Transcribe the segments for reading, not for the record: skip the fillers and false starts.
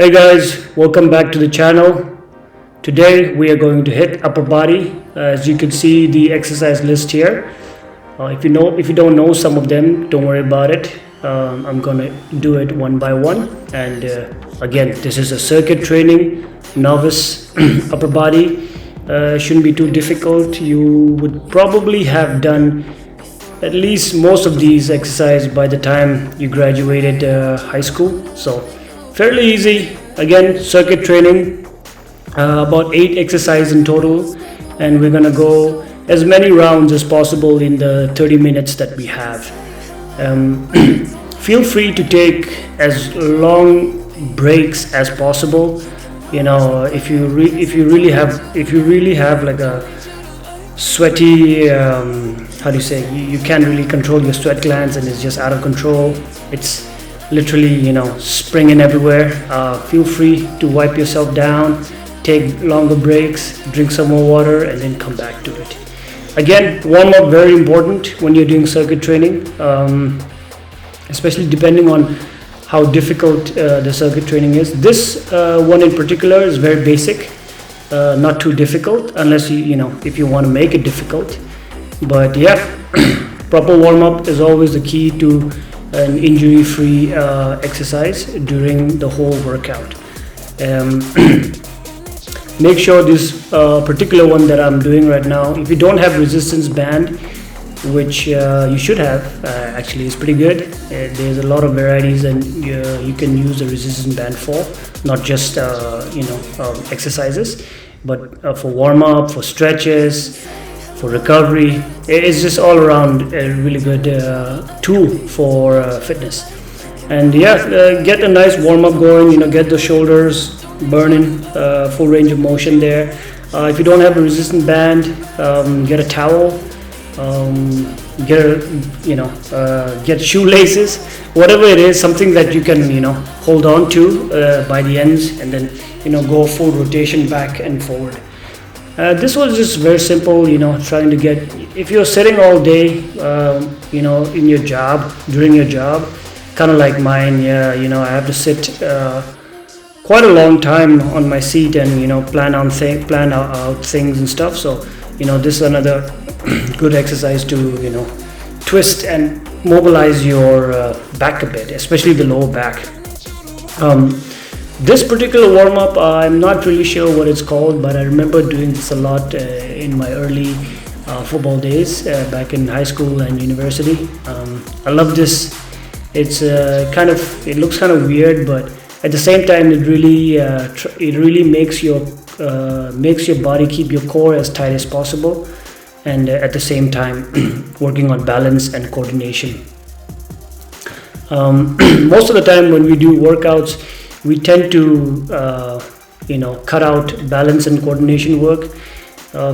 Hey guys, welcome back to the channel. Today we are going to hit upper body. As you can see the exercise list here. If you don't know some of them, don't worry about it. I'm gonna do it one by one. And again, this is a circuit training, novice upper body. Shouldn't be too difficult. You would probably have done at least most of these exercises by the time you graduated high school. So fairly easy. Again, circuit training, about 8 exercises in total, and we're gonna go as many rounds as possible in the 30 minutes that we have. Feel free to take as long breaks as possible. You know, if you really have like a sweaty, how do you say, you can't really control your sweat glands and it's just out of control. It's literally, springing everywhere. Feel free to wipe yourself down, take longer breaks, drink some more water, and then come back to it. Again, warm up very important when you're doing circuit training, especially depending on how difficult the circuit training is. This one in particular is very basic, not too difficult unless if you want to make it difficult. But yeah, proper warm up is always the key to an injury-free exercise during the whole workout. Make sure this particular one that I'm doing right now, if you don't have resistance band, which you should have, actually is pretty good. There's a lot of varieties and you can use a resistance band for, not just exercises, but for warm-up, for stretches, for recovery. It's just all around a really good tool for fitness. And yeah, get a nice warm-up going, get the shoulders burning, full range of motion there. If you don't have a resistant band, get a towel, get shoelaces, whatever it is, something that you can hold on to by the ends, and then go full rotation back and forward. This was just very simple, trying to get, if you're sitting all day, in your job, during your job, kind of like mine, I have to sit quite a long time on my seat and, plan out things and stuff. So, this is another good exercise to, twist and mobilize your back a bit, especially the lower back. This particular warm-up, I'm not really sure what it's called, but I remember doing this a lot in my early football days back in high school and university. I love this. It looks kind of weird, but at the same time, it really makes your body keep your core as tight as possible, and at the same time, working on balance and coordination. Most of the time when we do workouts, we tend to cut out balance and coordination work.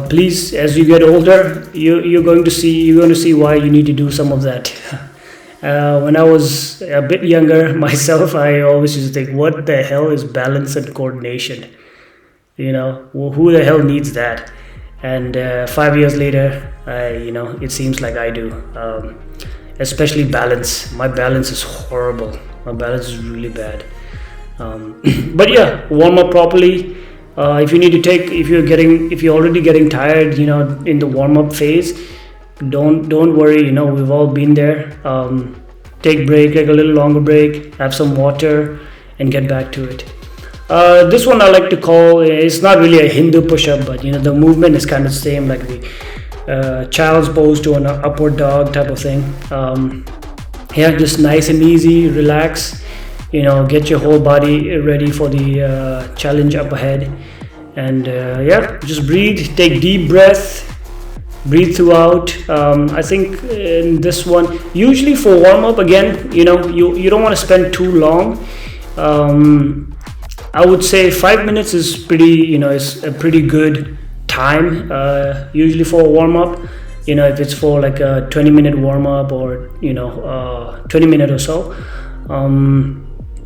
Please, as you get older, you're going to see why you need to do some of that. When I was a bit younger myself, I always used to think, what the hell is balance and coordination? Who the hell needs that? And 5 years later, it seems like I do. Especially balance. My balance is horrible. My balance is really bad. But yeah, warm up properly. If you're already getting tired, in the warm up phase, don't worry. We've all been there. Take a little longer break, have some water, and get back to it. This one I like to call, it's not really a Hindu push-up, but the movement is kind of the same, like the child's pose to an upward dog type of thing. Just nice and easy, relax. Get your whole body ready for the challenge up ahead, and just breathe, take deep breath, breathe throughout. I think in this one, usually for warm-up, again, you don't want to spend too long. I would say 5 minutes is is a pretty good time, usually for a warm-up. If it's for like a 20-minute warm-up or 20-minute or so.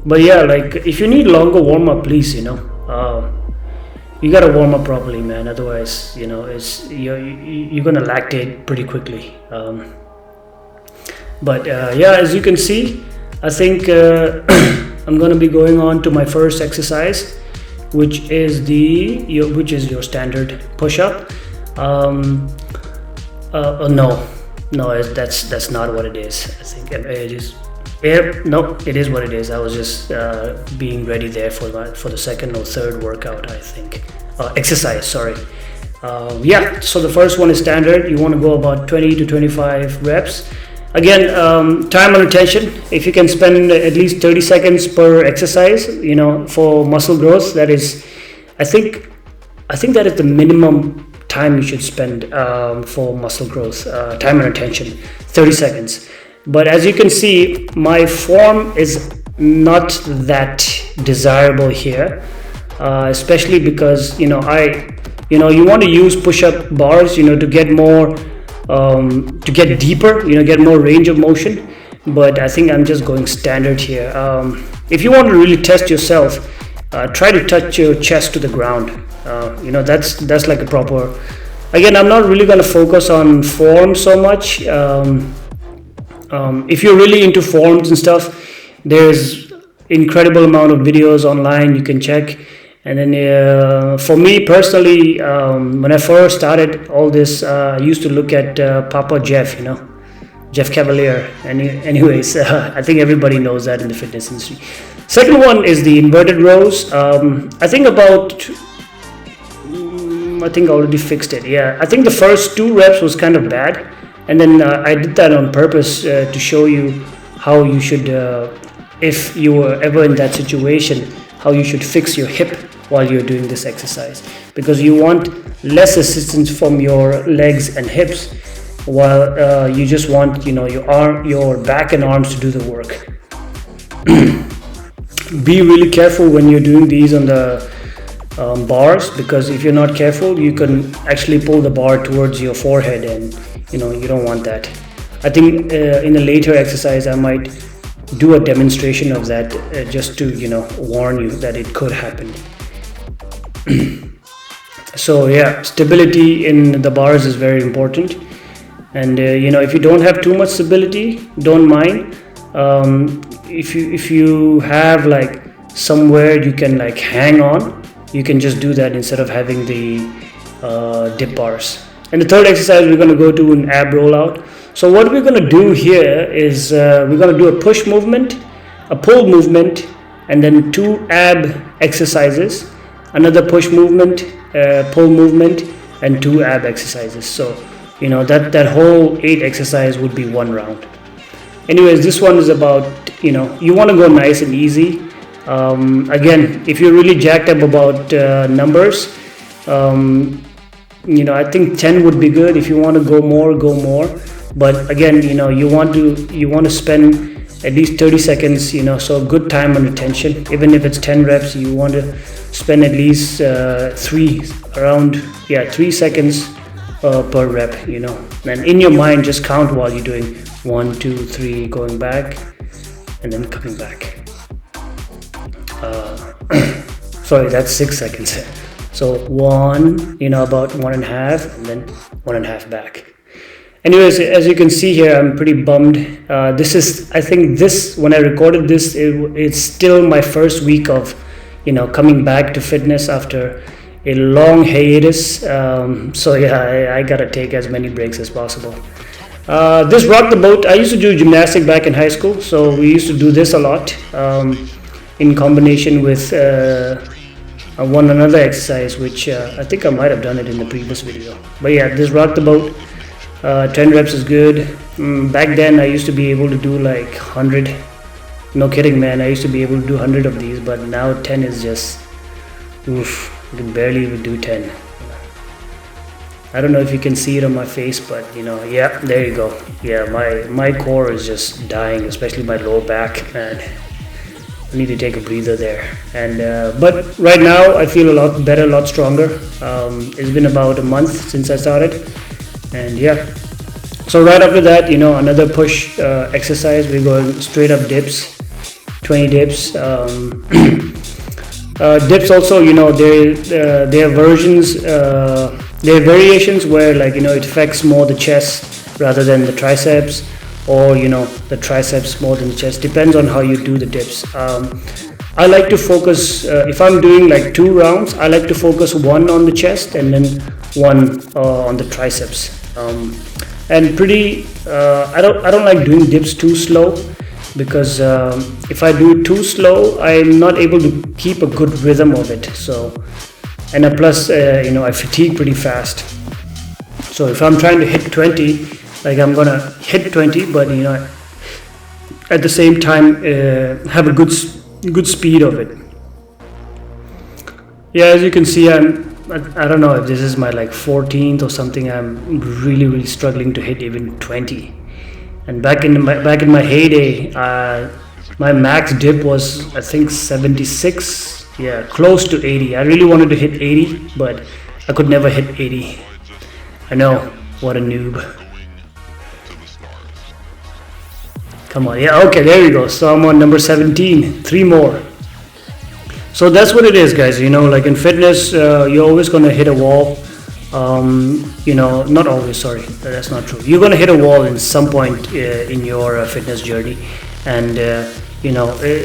But yeah, like if you need longer warm up, please, you gotta warm up properly, man. Otherwise, you're gonna lactate pretty quickly. But as you can see, I think I'm going to be going on to my first exercise, which is your standard push-up. No, that's not what it is. I think it is. Yeah, no, it is what it is. I was just being ready there for the second or third workout, I think. Exercise, sorry. Yeah, so the first one is standard. You want to go about 20 to 25 reps. Again, time and attention. If you can spend at least 30 seconds per exercise, for muscle growth, that is, I think that is the minimum time you should spend for muscle growth, time and attention, 30 seconds. But as you can see, my form is not that desirable here, especially because you want to use push-up bars, to get more, to get deeper, get more range of motion. But I think I'm just going standard here. If you want to really test yourself, try to touch your chest to the ground. That's like a proper. Again, I'm not really going to focus on form so much. If you're really into forms and stuff, there's incredible amount of videos online you can check. And then for me personally, when I first started all this, I used to look at Papa Jeff, Jeff Cavalier. Anyways, I think everybody knows that in the fitness industry. Second one is the inverted rows. I think I already fixed it. Yeah, I think the first 2 reps was kind of bad. And then I did that on purpose to show you how you should, if you were ever in that situation, how you should fix your hip while you're doing this exercise. Because you want less assistance from your legs and hips, while you just want, your back and arms to do the work. Be really careful when you're doing these on the bars, because if you're not careful, you can actually pull the bar towards your forehead, and you don't want that. I think in a later exercise I might do a demonstration of that, just to warn you that it could happen. So yeah, stability in the bars is very important, and if you don't have too much stability, don't mind. If you have like somewhere you can like hang on, you can just do that instead of having the dip bars. And the third exercise, we're going to go to an ab rollout. So what we're going to do here is we're going to do a push movement, a pull movement, and then 2 ab exercises, another push movement, pull movement, and 2 ab exercises. So that whole 8 exercise would be 1 round. Anyways, this one is about, you want to go nice and easy. Again, if you're really jacked up about numbers, I think 10 would be good. If you want to go more, go more. But again, you want to spend at least 30 seconds, so good time and attention. Even if it's 10 reps, you want to spend at least 3 seconds per rep, and in your mind just count while you're doing 1, 2, 3, going back and then coming back. Sorry, that's 6 seconds. So 1, about 1.5, and then 1.5 back. Anyways, as you can see here, I'm pretty bummed. When I recorded this, it's still my first week of, coming back to fitness after a long hiatus. So yeah, I gotta take as many breaks as possible. This rock the boat, I used to do gymnastics back in high school, so we used to do this a lot in combination with one another exercise, which I think I might have done it in the previous video. But yeah, this rock the boat, 10 reps is good. Back then I used to be able to do like 100. No kidding, man, I used to be able to do 100 of these, but now 10 is just oof, I can barely even do 10. I don't know if you can see it on my face, but yeah, there you go. Yeah, my core is just dying, especially my lower back, man. I need to take a breather there. And but right now I feel a lot better, a lot stronger. It's been about a month since I started, and yeah. So right after that, another push exercise. We're going straight up dips, 20 dips. Dips also, there are versions, there are variations where it affects more the chest rather than the triceps, or the triceps more than the chest. Depends on how you do the dips. I like to focus, if I'm doing like 2 rounds, I like to focus one on the chest and then one on the triceps. And pretty, I don't like doing dips too slow, because if I do it too slow, I'm not able to keep a good rhythm of it. So, and plus, I fatigue pretty fast. So if I'm trying to hit 20, like I'm gonna hit 20, but at the same time have a good speed of it. Yeah, as you can see, I don't know if this is my like 14th or something. I'm really struggling to hit even 20. And back in my heyday, my max dip was, I think, 76. Yeah, close to 80. I really wanted to hit 80, but I could never hit 80. I know, what a noob. Come on, yeah, okay, there we go. So I'm on number 17. 3 more. So that's what it is, guys. Like in fitness, you're always gonna hit a wall. Not always, sorry, that's not true. You're gonna hit a wall in some point in your fitness journey, and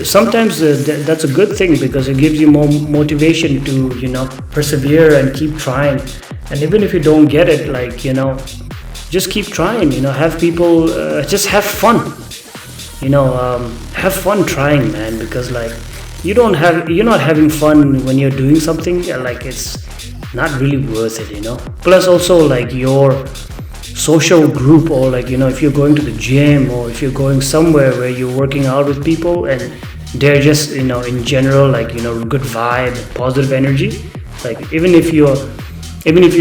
sometimes that's a good thing, because it gives you more motivation to persevere and keep trying. And even if you don't get it, like just keep trying. Have people just have fun. Have fun trying, man, because like you're not having fun when you're doing something, like it's not really worth it. Plus also, like your social group, or like if you're going to the gym, or if you're going somewhere where you're working out with people and they're just in general, like good vibe, positive energy, like even if you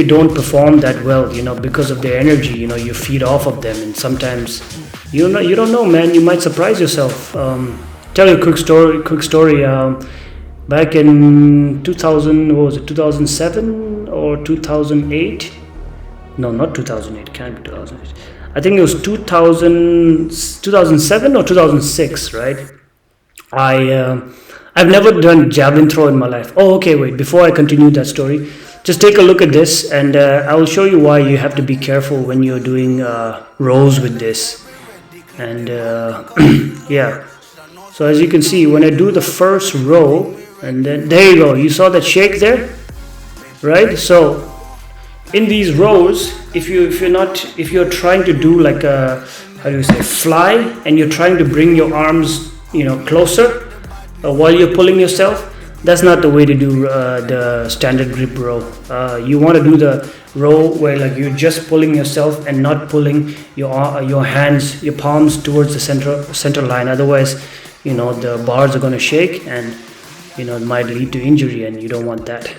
don't perform that well, because of their energy, you feed off of them. And sometimes you don't know, man, you might surprise yourself. Tell you a quick story. Back in 2000, what was it, 2007 or 2008? No, not 2008, can't be 2008. I think it was 2007 or 2006, right? I've never done javelin throw in my life. Oh, okay, wait, before I continue that story, just take a look at this, and I will show you why you have to be careful when you're doing rows with this. And yeah, so as you can see, when I do the first row, and then there you go, you saw that shake there, right? So in these rows, if you're trying to do like a, how do you say, fly, and you're trying to bring your arms closer while you're pulling yourself, that's not the way to do the standard grip row. You want to do the row where like you're just pulling yourself and not pulling your hands, your palms towards the center line. Otherwise, the bars are going to shake, and it might lead to injury, and you don't want that.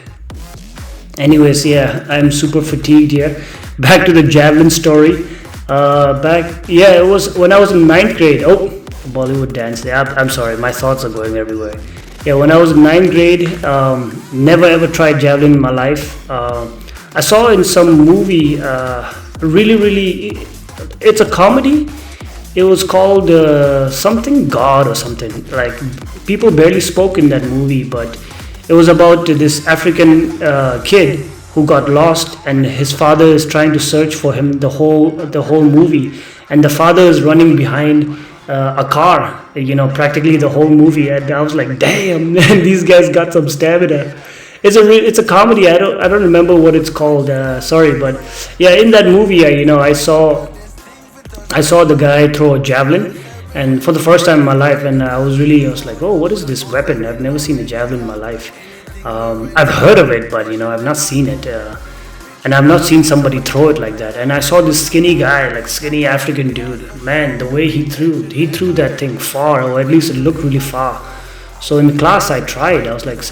Anyways, yeah, I'm super fatigued here. Back to the javelin story. It was when I was in 9th grade. Oh, Bollywood dance. Yeah, I'm sorry, my thoughts are going everywhere. Yeah, when I was in 9th grade, never ever tried javelin in my life. I saw in some movie, really, it's a comedy. It was called something God or something. Like, people barely spoke in that movie, but it was about this African kid who got lost, and his father is trying to search for him the whole movie, and the father is running behind a car, practically the whole movie. And I was like, damn, man, these guys got some stamina. It's a comedy. I don't remember what it's called. Sorry, but yeah, in that movie, I saw the guy throw a javelin, and for the first time in my life, and I was like, oh, what is this weapon? I've never seen a javelin in my life. I've heard of it, but I've not seen it, and I've not seen somebody throw it like that. And I saw this skinny guy, like skinny African dude. Man, the way he threw that thing far, or at least it looked really far. So in class, I tried. I was like,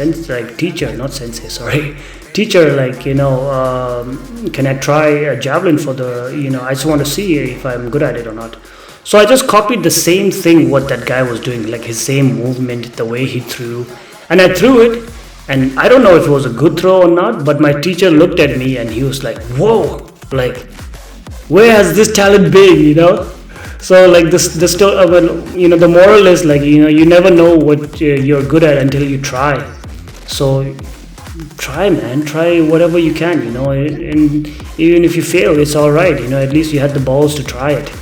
teacher, not sensei, sorry. Teacher, like, can I try a javelin for the, I just want to see if I'm good at it or not. So I just copied the same thing what that guy was doing, like his same movement, the way he threw. And I threw it, and I don't know if it was a good throw or not, but my teacher looked at me and he was like, whoa, like, where has this talent been, So like the moral is like, you never know what you're good at until you try. So try, man, try whatever you can, and even if you fail, it's all right, at least you had the balls to try it.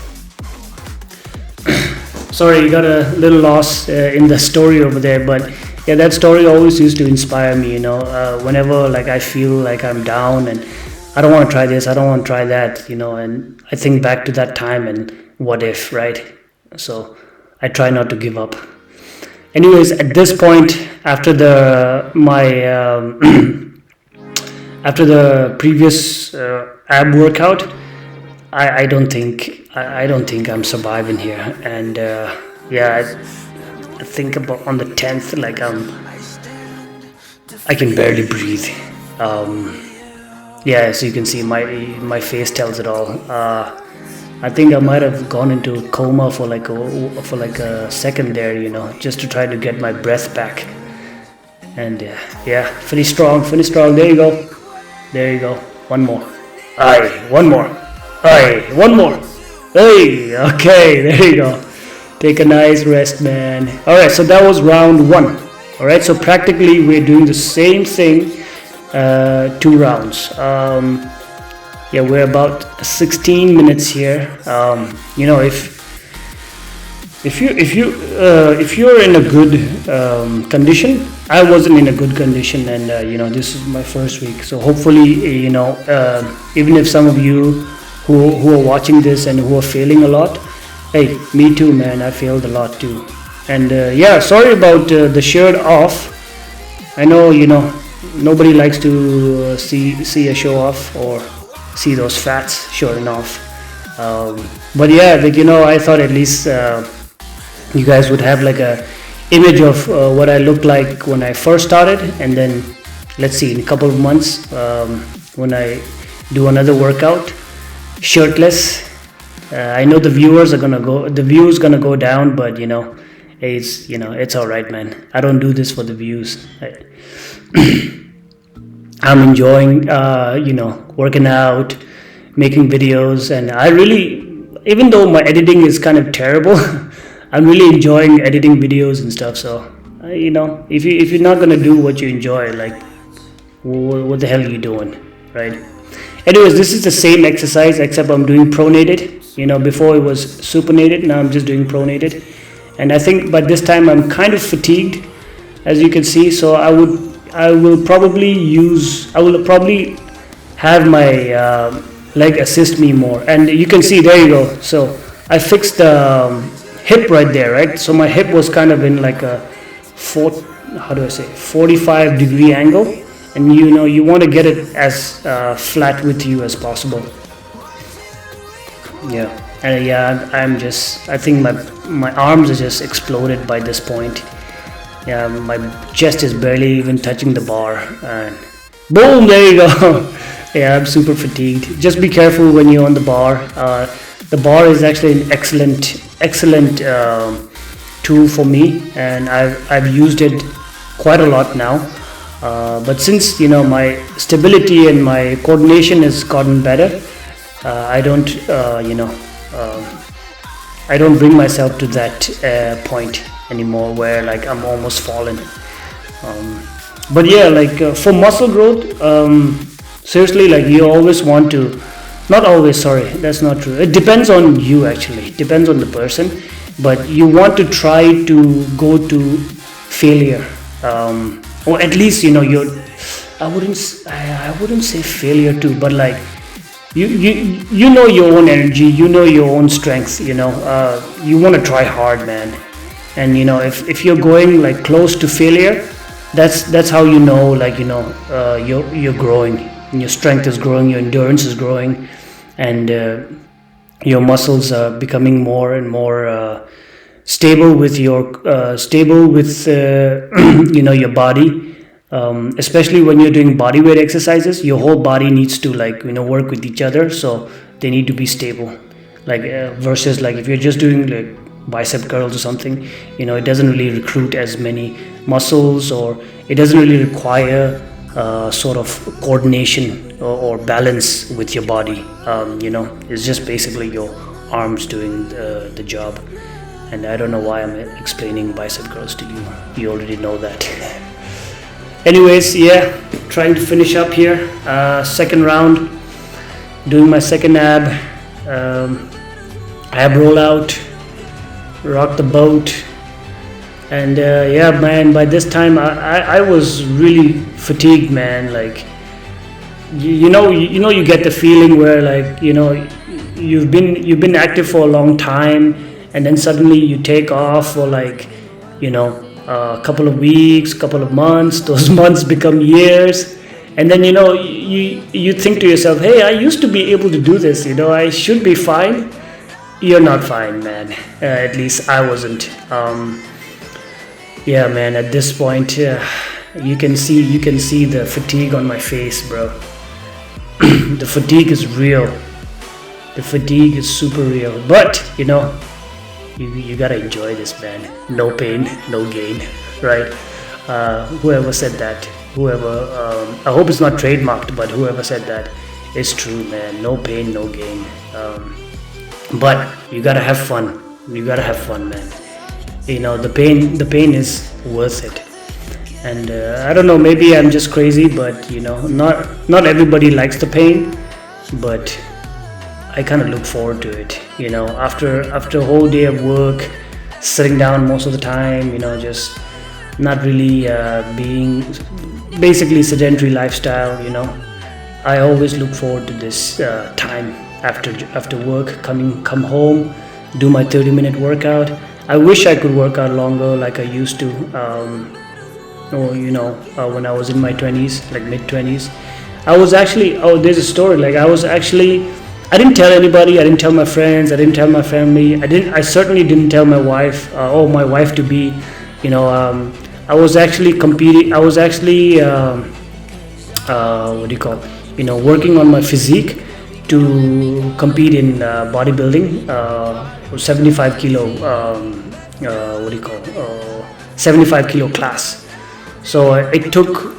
sorry, you got a little lost in the story over there, but yeah, that story always used to inspire me. Whenever like I feel like I'm down and I don't want to try this, I don't want to try that, and I think back to that time and what if, right? So I try not to give up. Anyways, at this point, after after the previous ab workout, I don't think I'm surviving here, and yeah, I think about on the 10th, like I can barely breathe. Yeah, as you can see, my face tells it all. I think I might have gone into a coma for like a second there, just to try to get my breath back. And yeah, finish strong. There you go. One more. Aye, one more. Aye, one more. Hey, okay, there you go. Take a nice rest, man. All right, so that was round 1. All right, so practically we're doing the same thing, 2 rounds. Yeah, we're about 16 minutes here. If you're in a good condition, I wasn't in a good condition, and this is my first week. So hopefully, even if some of you who are watching this and who are failing a lot, hey, me too, man. I failed a lot too. And yeah, sorry about the shirt off. I know nobody likes to see a show off or see those fats showing off. But yeah, I thought at least you guys would have like a image of what I looked like when I first started, and then let's see, in a couple of months when I do another workout shirtless, I know the views gonna go down, but it's all right, man. I don't do this for the views. I'm enjoying working out, making videos, and I really, even though my editing is kind of terrible, I'm really enjoying editing videos and stuff. So if you're not gonna do what you enjoy, like what the hell are you doing, right? Anyways, this is the same exercise except I'm doing pronated. Before it was supinated, now I'm just doing pronated, and I think by this time I'm kind of fatigued, as you can see. So I will probably have my leg assist me more, and you can see, there you go. So I fixed the hip right there, right? So my hip was kind of in like a 45 degree angle, and you want to get it as flat with you as possible. Yeah, and yeah, I think my arms are just exploded by this point. Yeah, my chest is barely even touching the bar, and boom, there you go. Yeah, I'm super fatigued. Just be careful when you're on the bar. The bar is actually an excellent tool for me, and I've used it quite a lot now. But since my stability and my coordination has gotten better, I don't bring myself to that point anymore where like I'm almost falling. But yeah, like for muscle growth, seriously, like you always want to, not always, sorry, that's not true. It depends on you, actually. It depends on the person, but you want to try to go to failure, or at least I wouldn't say failure too, but like you know your own energy, your own strengths. You want to try hard, man. And if you're going like close to failure, that's how like you're growing, and your strength is growing, your endurance is growing, and your muscles are becoming more and more stable with your your body. Especially when you're doing body weight exercises, your whole body needs to work with each other, so they need to be stable. Versus like if you're just doing like bicep curls or something, it doesn't really recruit as many muscles, or it doesn't really require sort of coordination or balance with your body. It's just basically your arms doing the job. And I don't know why I'm explaining bicep curls to you. You already know that. Anyways, yeah, trying to finish up here. Second round, doing my second ab rollout. rock the boat. And yeah, man, by this time I was really fatigued, man. Like you get the feeling where, like, you've been active for a long time, and then suddenly you take off for, like, a couple of weeks, couple of months. Those months become years, and then you think to yourself, hey, I used to be able to do this. I should be fine. You're not fine, man. At least I wasn't. Yeah, man. At this point, you can see the fatigue on my face, bro. The fatigue is real. The fatigue is super real. But you gotta enjoy this, man. No pain, no gain, right? Whoever said that, I hope it's not trademarked, but whoever said that is true, man. No pain, no gain. But you gotta have fun. You gotta have fun, man. The pain is worth it. And I don't know, maybe I'm just crazy, but not everybody likes the pain, but I kind of look forward to it. After a whole day of work, sitting down most of the time, just not really being basically sedentary lifestyle. I always look forward to this time after work, come home, do my 30-minute workout. I wish I could work out longer like I used to. When I was in my 20s, like mid-20s, I was actually, there's a story, like I didn't tell anybody, I didn't tell my friends, I didn't tell my family, I certainly didn't tell my wife, my wife to be, I was actually competing, I was actually, working on my physique to compete in bodybuilding, 75 kilo, 75 kilo class. So it took,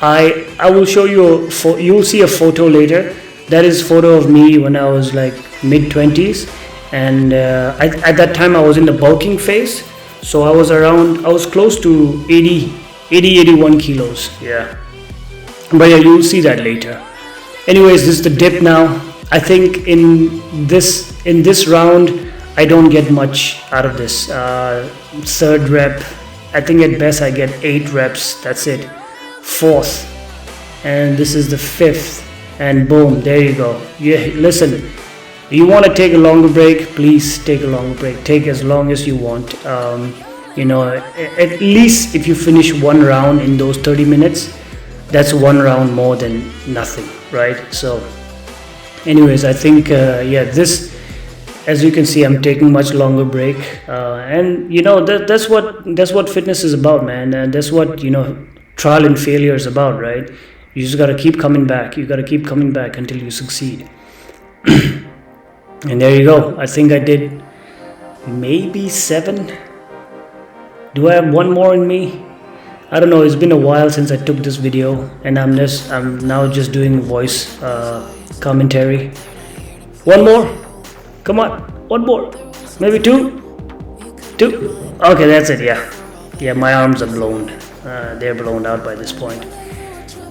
I will show you, you'll see a photo later. That is photo of me when I was like mid-20s, and at that time I was in the bulking phase, so I was close to 81 kilos, yeah. But yeah, you'll see that later. Anyways, this is the dip now. I think in this round, I don't get much out of this. Third rep, I think at best I get 8 reps, that's it. Fourth, and this is the 5th. And boom, there you go. Yeah, listen, you want to take a longer break, please take a longer break. Take as long as you want. At least if you finish one round in those 30 minutes, that's one round more than nothing, right? So anyways, I think this, as you can see, I'm taking much longer break, and that's what fitness is about, man. And that's what trial and failure is about, right? You just gotta keep coming back. You gotta keep coming back until you succeed. And there you go. I think I did maybe 7. Do I have one more in me? I don't know. It's been a while since I took this video, and I'm now just doing voice commentary. One more. Come on. One more. Maybe 2. 2. Okay, that's it. Yeah. My arms are blown. They're blown out by this point.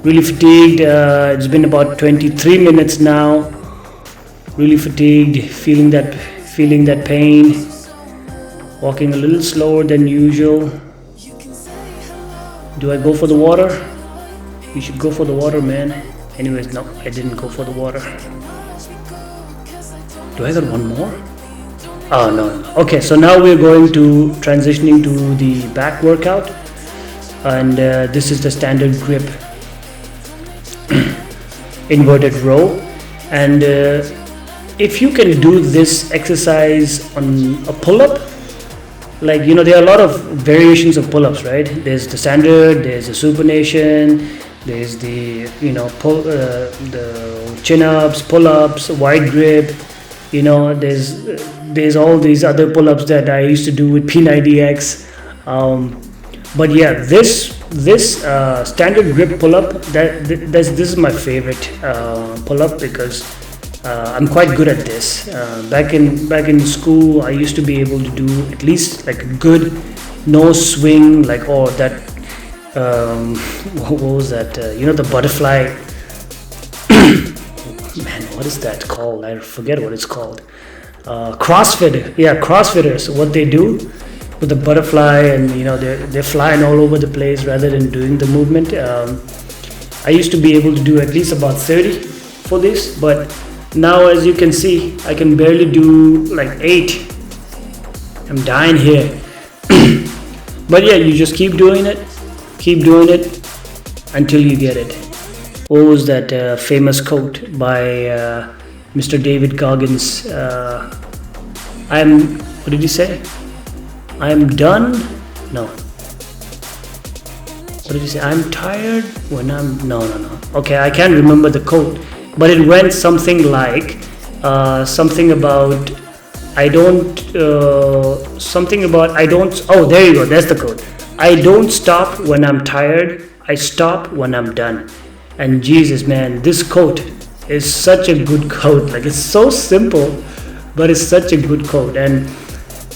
Really fatigued. It's been about 23 minutes now. Really fatigued, feeling that pain. Walking a little slower than usual. Do I go for the water? You should go for the water, man. Anyways, no, I didn't go for the water. Do I got one more? Oh no. Okay, so now we're going to transitioning to the back workout, and this is the standard grip. Inverted row, and if you can do this exercise on a pull-up, like there are a lot of variations of pull-ups, right? There's the standard, there's the supination, there's the the chin-ups, pull-ups, wide grip. There's all these other pull-ups that I used to do with P90X, but yeah, this standard grip pull-up, this is my favorite pull-up, because I'm quite good at this. Back in school, I used to be able to do at least like a good no swing, like that. What was that? The butterfly. Man, what is that called? I forget what it's called. crossfitters, what they do with the butterfly, and they're flying all over the place rather than doing the movement. I used to be able to do at least about 30 for this, but now, as you can see, I can barely do like 8. I'm dying here. But yeah, you just keep doing it until you get it. What was that famous quote by Mr. David Goggins? What did he say? I'm done? No. What did he say? I'm tired when I'm... No. Okay, I can't remember the quote. But it went something like, something about, I don't, oh, there you go, that's the quote. I don't stop when I'm tired, I stop when I'm done. And Jesus, man, this quote is such a good quote. Like, it's so simple, but it's such a good quote. And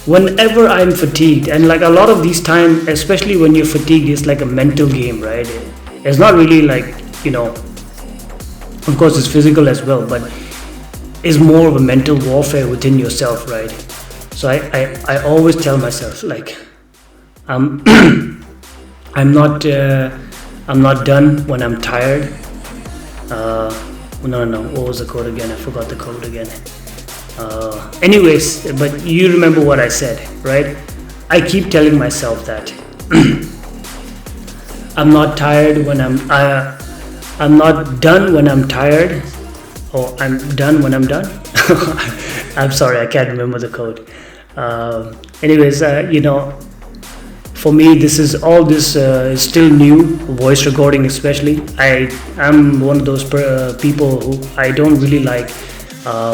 whenever I'm fatigued, and like a lot of these times, especially when you're fatigued, it's like a mental game, right? It's not really like, of course it's physical as well, but it's more of a mental warfare within yourself, right? So I always tell myself, like, I'm not done when I'm tired. No, what was the code again? I forgot the code again. Anyways, but you remember what I said, right? I keep telling myself that I'm not tired when I'm not done when I'm tired, or I'm done when I'm done. I'm sorry, I can't remember the code. Anyways, for me, this is still new, voice recording especially. I'm one of those people who I don't really like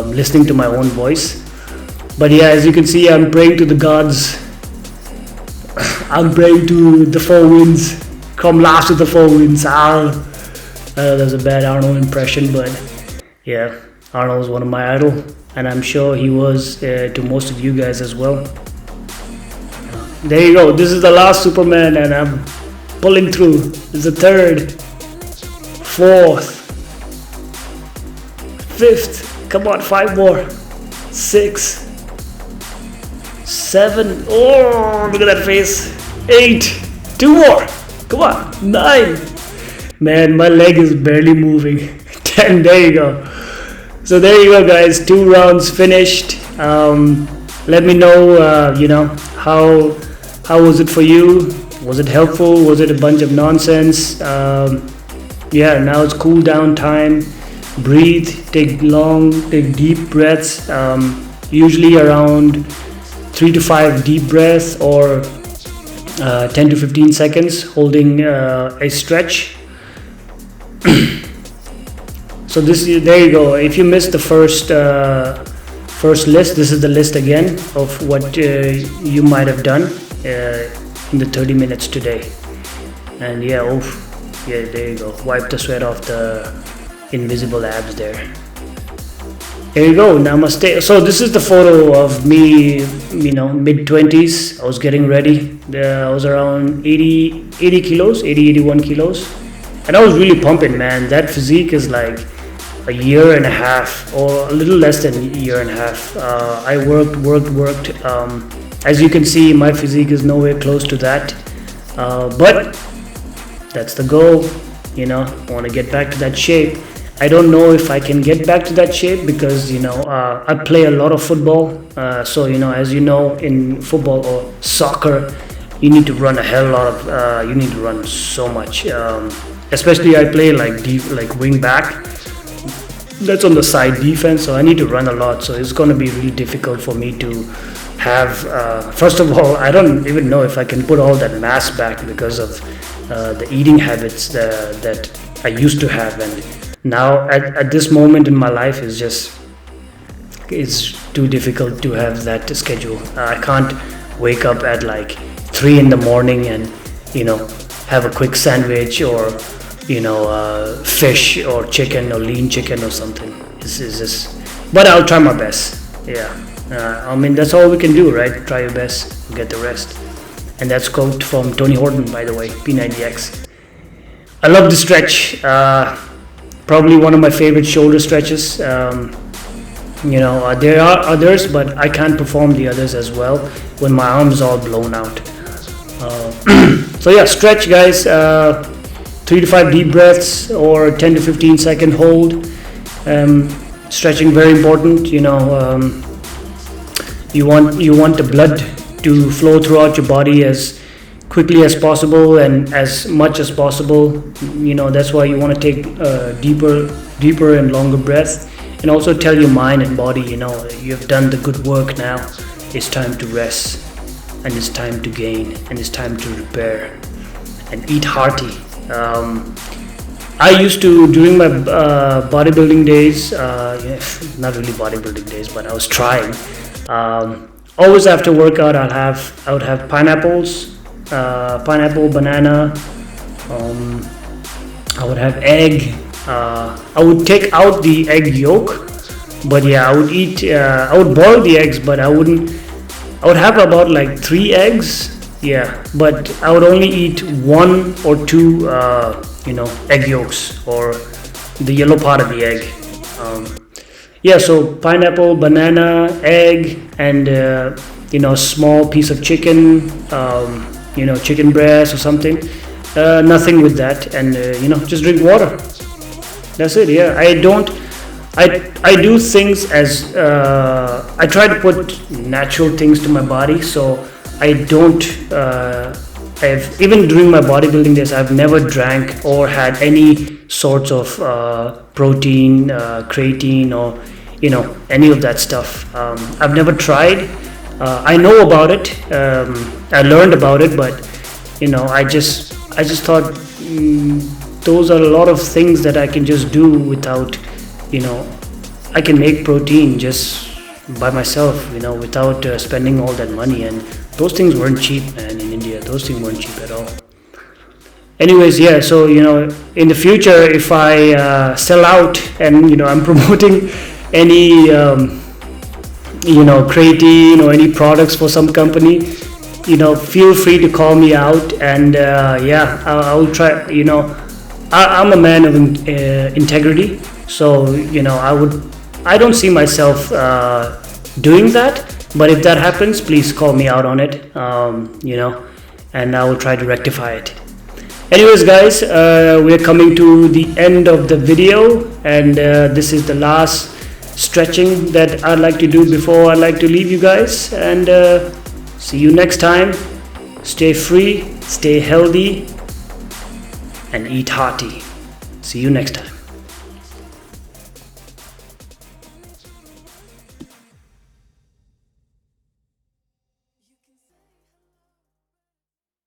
listening to my own voice. But yeah, as you can see, I'm praying to the gods. I'm praying to the four winds. Come last with the four winds. That was a bad Arnold impression, but yeah, Arnold was one of my idol, and I'm sure he was to most of you guys as well. There you go. This is the last Superman, and I'm pulling through. This is the third, fourth, fifth. Come on, 5 more. 6, 7. Oh, look at that face. 8. 2 more. Come on. 9. Man, my leg is barely moving. 10. There you go. So there you go, guys. 2 rounds finished. Let me know, how was it for you? Was it helpful? Was it a bunch of nonsense? Yeah, now it's cool down time. Breathe, take deep breaths. Usually around 3 to 5 deep breaths, or 10 to 15 seconds holding a stretch. So there you go. If you missed the first list, this is the list again of what you might have done in the 30 minutes today. And yeah, there you go. Wipe the sweat off the invisible abs there. There you go. Namaste. So this is the photo of me, mid-20s. I was getting ready. I was around 80 kilos, 81 kilos. And I was really pumping, man. That physique is like a year and a half, or a little less than a year and a half. I worked. As you can see, my physique is nowhere close to that. But that's the goal. I want to get back to that shape. I don't know if I can get back to that shape because, I play a lot of football. So, as you know, in football or soccer, you need to run a hell lot of, you need to run so much. Especially I play like wing back. That's on the side defense, so I need to run a lot. So it's going to be really difficult for me to have, first of all, I don't even know if I can put all that mass back because of the eating habits that I used to have. And now at this moment in my life it's too difficult to have that schedule. I can't wake up at like 3 in the morning and have a quick sandwich or fish or chicken or lean chicken or something. This is just, but I'll try my best. Yeah, that's all we can do, right? Try your best, get the rest. And that's quote from Tony Horton, by the way, P90X. I love the stretch. Probably one of my favorite shoulder stretches. There are others, but I can't perform the others as well when my arms all blown out. So yeah, stretch, guys. 3 to 5 deep breaths or 10 to 15 second hold. Stretching, very important. You want the blood to flow throughout your body as quickly as possible and as much as possible. That's why you want to take deeper and longer breaths, and also tell your mind and body, you've done the good work now. It's time to rest, and it's time to gain, and it's time to repair, and eat hearty. I used to, during my bodybuilding days, not really bodybuilding days, but I was trying. Always after workout, I would have pineapples, pineapple, banana. I would have egg. I would take out the egg yolk, but yeah, I would boil the eggs, but I would have about like 3 eggs. Yeah, but I would only eat 1 or 2 egg yolks, or the yellow part of the egg. So pineapple, banana, egg, and a small piece of chicken, chicken breast or something. Nothing with that, and just drink water. That's it. Yeah, I do things as I try to put natural things to my body, so I don't. Even during my bodybuilding days, I've never drank or had any sorts of protein, creatine, or any of that stuff. I've never tried. I know about it. I learned about it, but I just thought those are a lot of things that I can just do without. I can make protein just by myself, without spending all that money, and those things weren't cheap, man. In India, those things weren't cheap at all. Anyways, yeah, so in the future, if I sell out and I'm promoting any creatine or any products for some company, feel free to call me out, and I'll try. I'm a man of integrity, so I don't see myself doing that, but if that happens, please call me out on it, and I will try to rectify it. Anyways, guys, we're coming to the end of the video, and this is the last stretching that I'd like to do before I'd like to leave you guys, and see you next time. Stay free, stay healthy, and eat hearty. See you next time.